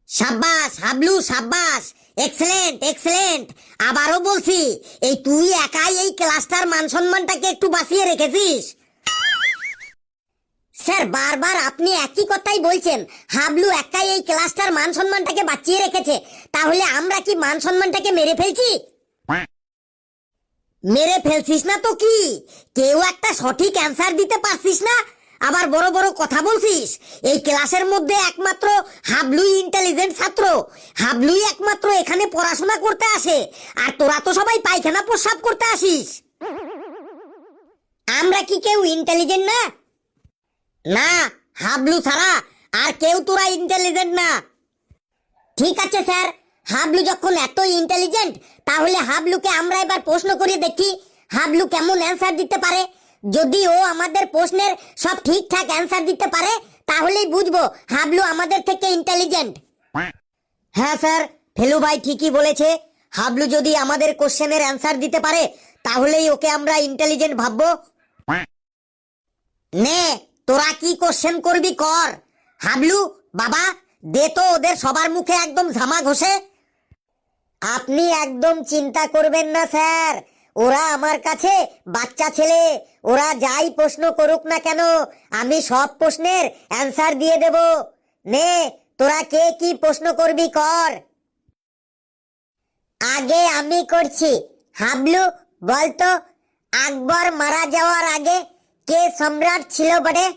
সাব্বাস হাবলু সাব্বাস, excellent excellent. আবারও বলছি, এই তুই একাই এই ক্লাসটার মান সম্মানটাকে একটু বাঁচিয়ে রেখেছিস। স্যার বারবার আপনি একই কথাই বলছেন, হাবলু একাই এই ক্লাসটার মান সম্মানটাকে বাঁচিয়ে রেখেছে। তাহলে আমরা কি মান সম্মানটাকে মেরে ফেলছি? মেরে ফেলছিস না তো কি, কেউ একটা সঠিক অ্যান্সার দিতে পারছিস না, আবার বড় বড় কথা বলছিস। এই ক্লাসের মধ্যে একমাত্র হাবলুই ইন্টেলিজেন্ট ছাত্র, হাবলুই একমাত্র এখানে পড়াশোনা করতে আসে, আর তোরা তো সবাই পায়খানা প্রস্রাব করতে আসিস। আমরা কি কেউ ইন্টেলিজেন্ট না? না, হাবলু ছাড়া আর কেউ তোরা ইন্টেলিজেন্ট না। ঠিক আছে স্যার, হাবলু যখন এত ইন্টেলিজেন্ট, তাহলে হাবলুকে আমরা এবার প্রশ্ন করে দেখি হাবলু কেমন অ্যান্সার দিতে পারে। যদি ও আমাদের প্রশ্নের সব ঠিকঠাক অ্যান্সার দিতে পারে, তাহলেই বুঝবো হাবলু আমাদের থেকে ইন্টেলিজেন্ট। হ্যাঁ স্যার, ফেলু ভাই ঠিকই বলেছে। হাবলু যদি আমাদের কোশ্চেনের অ্যান্সার দিতে পারে, তাহলেই ওকে আমরা ইন্টেলিজেন্ট ভাববো। নে, তোরা কি কোশ্চেন করবি কর। হাবলু বাবা, দে তো ওদের সবার মুখে একদম ঝামা ঘষে। আপনি একদম চিন্তা করবেন না স্যার, ওরা আমার কাছে বাচ্চা ছেলে, ওরা যাই প্রশ্ন করুক না কেন আমি সব প্রশ্নের অ্যান্সার দিয়ে দেব। নে, তোরা কে কি প্রশ্ন করবি কর। আগে আমি করছি। হাবলু বলতো, আকবর মারা যাওয়ার আগে কে সম্রাট ছিল বটে?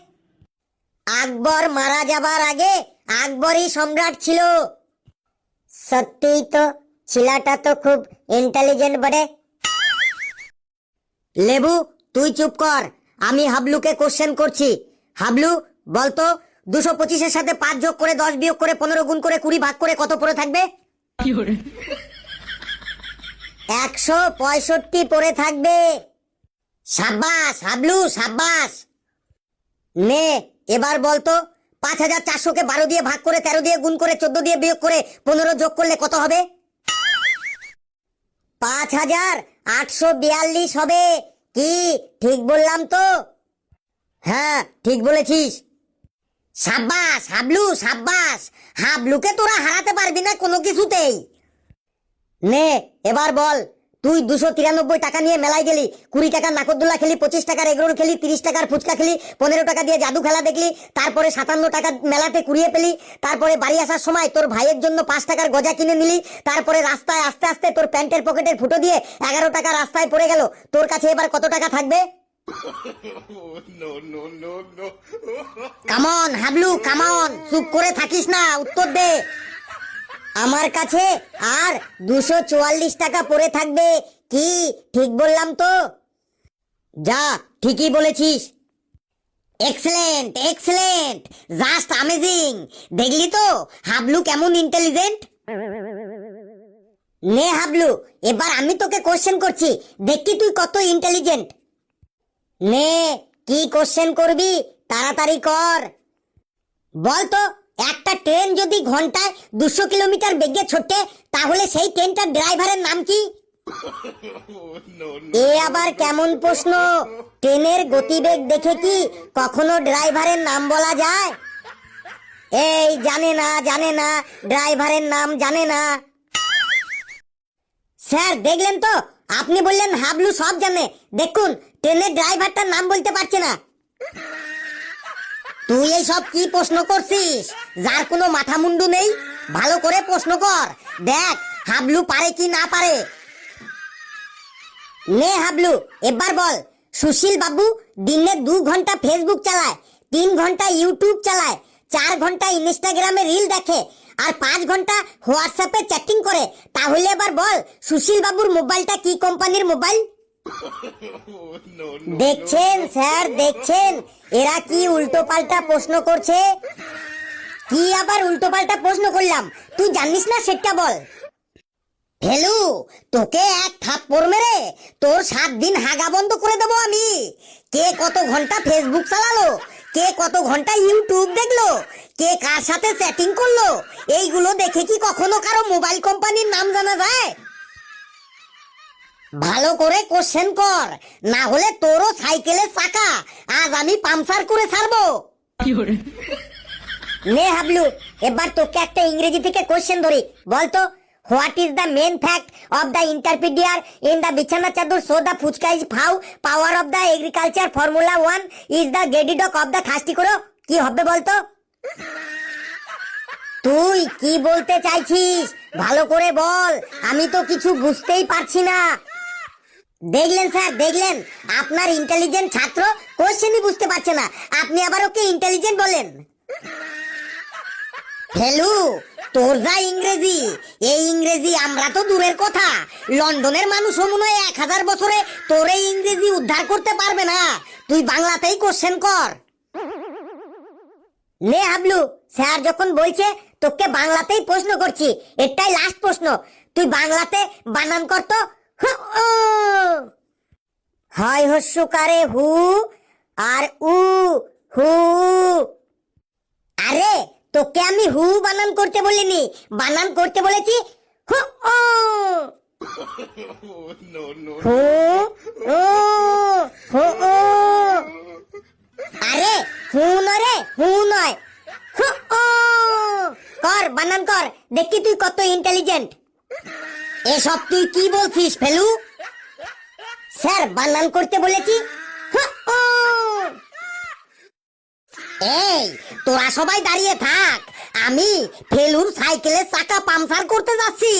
আকবর মারা যাবার আগে আকবরই সম্রাট ছিল। সত্যিই তো, ছেলেটা তো খুব ইন্টেলিজেন্ট বটে। লেবু তুই চুপ কর, আমি হাবলুকে কোশ্চেন করছি। হাবলু বলতো, 225-এর সাথে 5 যোগ করে 10 বিয়োগ করে 15 গুণ করে 20 ভাগ করে কত পড়ে থাকবে? 165 পড়ে থাকবে। সাব্বাস হাবলু সাব্বাস। নে, এবার বলতো, 5400-কে 12 দিয়ে ভাগ করে 13 দিয়ে গুণ করে 14 দিয়ে বিয়োগ করে 15 যোগ করলে কত হবে? 5842 হবে। কি ঠিক বললাম তো? হ্যাঁ ঠিক বলেছিস। সাব্বাস হাবলু সাব্বাস, হাবলুকে তোরা হারাতে পারবি না কোনো কিছুতেই। নে, এবার বল, তুই 293 টাকা নিয়ে মেলায় গেলি, 20 টাকার নাকরদোলা খেলি, 25 টাকার এগরোল খেলি, 30 টাকার ফুচকা খেলি, 15 টাকা দিয়ে জাদু খেলা দেখলি, তারপরে 57 টাকা মেলাতে কুড়িয়ে পেলি, তারপরে বাড়ি আসার সময় তোর ভাইয়ের জন্য 5 টাকার গজা কিনে নিলি, তারপরে রাস্তায় আস্তে আস্তে তোর প্যান্টের পকেটের ফুটো দিয়ে 11 টাকা রাস্তায় পড়ে গেল। তোর কাছে এবার কত টাকা থাকবে? কামন হাবলু কামন, চুপ করে থাকিস না, উত্তর দে। আমার কাছে আর 244 টাকা পড়ে থাকবে। কি ঠিক বললাম তো? যা, ঠিকই বলেছিস। Excellent excellent, just amazing. দেখলি তো হাবলু কেমন ইন্টেলিজেন্ট। নে হাবলু, এবার আমি তোকে কোশ্চেন করছি, দেখি তুই কত ইন্টেলিজেন্ট। নে, কি কোশ্চেন করবি তাড়াতাড়ি কর। বলতো, একটা ট্রেন যদি ঘন্টায় 200 কিলোমিটার বেগে ছোটে, তাহলে সেই ট্রেনটার ড্রাইভারের নাম কি? এ আবার কেমন প্রশ্ন? ট্রেনের গতিবেগ দেখে কি কখনো ড্রাইভারের নাম বলা যায়? এই জানে না জানে না, ড্রাইভারের নাম জানে না। স্যার দেখলেন তো, আপনি বললেন হাবলু সব জানে, দেখুন ট্রেনের ড্রাইভারটার নাম বলতে পারছে না। তুই এই সব কি প্রশ্ন করছিস, যার কোনো মাথা মুন্ডু নেই? ভালো করে প্রশ্ন কর, দেখ হাবলু পারে কি না পারে। নে হাবলু, এবার বল, সুশীল বাবু দিনে 2 ঘন্টা ফেসবুক চালায়, 3 ঘন্টা ইউটিউব চালায়, 4 ঘন্টা ইনস্টাগ্রামে রিল দেখে, আর 5 ঘন্টা হোয়াটসঅ্যাপে চ্যাটিং করে। তাহলে এবার বল, সুশীল বাবুর মোবাইলটা কি কোম্পানির মোবাইল? দেখছেন স্যার দেখছেন, এরা কি উল্টো পাল্টা প্রশ্ন করছে। কি আবার উল্টো পাল্টা প্রশ্ন করলাম, তুই জানিস না সেটা বল। হেলু, তোকে এক থাপ্পড় মেরে তোর 7 দিন হাগা বন্ধ করে দেবো আমি। কে কত ঘন্টা ফেসবুক চালালো, কে কত ঘন্টা ইউটিউব দেখলো, কে কার সাথে চ্যাটিং করলো, এইগুলো দেখে কি কখনো কারো মোবাইল কোম্পানির নাম জানা যায়? ভালো করে কোশ্চেন কর, না হলে তোরও সাইকেলের চাকা আজ আমি পাংচার করে ছাড়বো। নে হাবলু, এবার তোকে একটা ইংরেজি থেকে কোশ্চেন ধরি, বলতো what is the main fact of the ইন্টারপিডিয়ার ইন দ্য বিছানা চাদর সো দ্য ফুচকা ইজ ফাউ power of the agriculture formula 1 is the গেডিডক অফ দ্য থার্স্টি করো। কি হবে বলতো? তুই কি বলতে চাইছিস ভালো করে বল, আমি তো কিছু বুঝতেই পারছি না। দেখলেন স্যার, দেখলেন আপনার ইন্টেলিজেন্ট ছাত্র কোশ্চেনই বুঝতে পারছে না, আপনি আবার ওকে ইন্টেলিজেন্ট বলেন। হেলু, তোর যা ইংরেজি, এই ইংরেজি আমরা তো দূরের কথা, লন্ডনের মানুষ মনে হয় 1000 বছরে তোর এই ইংরেজি উদ্ধার করতে পারবে না। তুই বাংলাতেই কোশ্চেন কর। নে হাবলু, স্যার যখন বলছে তোকে বাংলাতেই প্রশ্ন করছি, এটাই লাস্ট প্রশ্ন, তুই বাংলাতে বানান কর তো। হয় হস্যকারে হু আর উ হু। আরে তোকে আমি হু বানান করতে বলিনি, বানান করতে বলেছি হু ও। হু ও হু ও। আরে হু নরে, হু নয়, হু ও। কর, বানান কর, দেখি তুই কত ইন্টেলিজেন্ট। এসব তুই কি বলছিস ফেলু? স্যার বানান করতে বলেছি হু ও। এই তোরা সবাই দাঁড়িয়ে থাক, আমি ফেলুর সাইকেলের চাকা পাংচার করতে যাচ্ছি।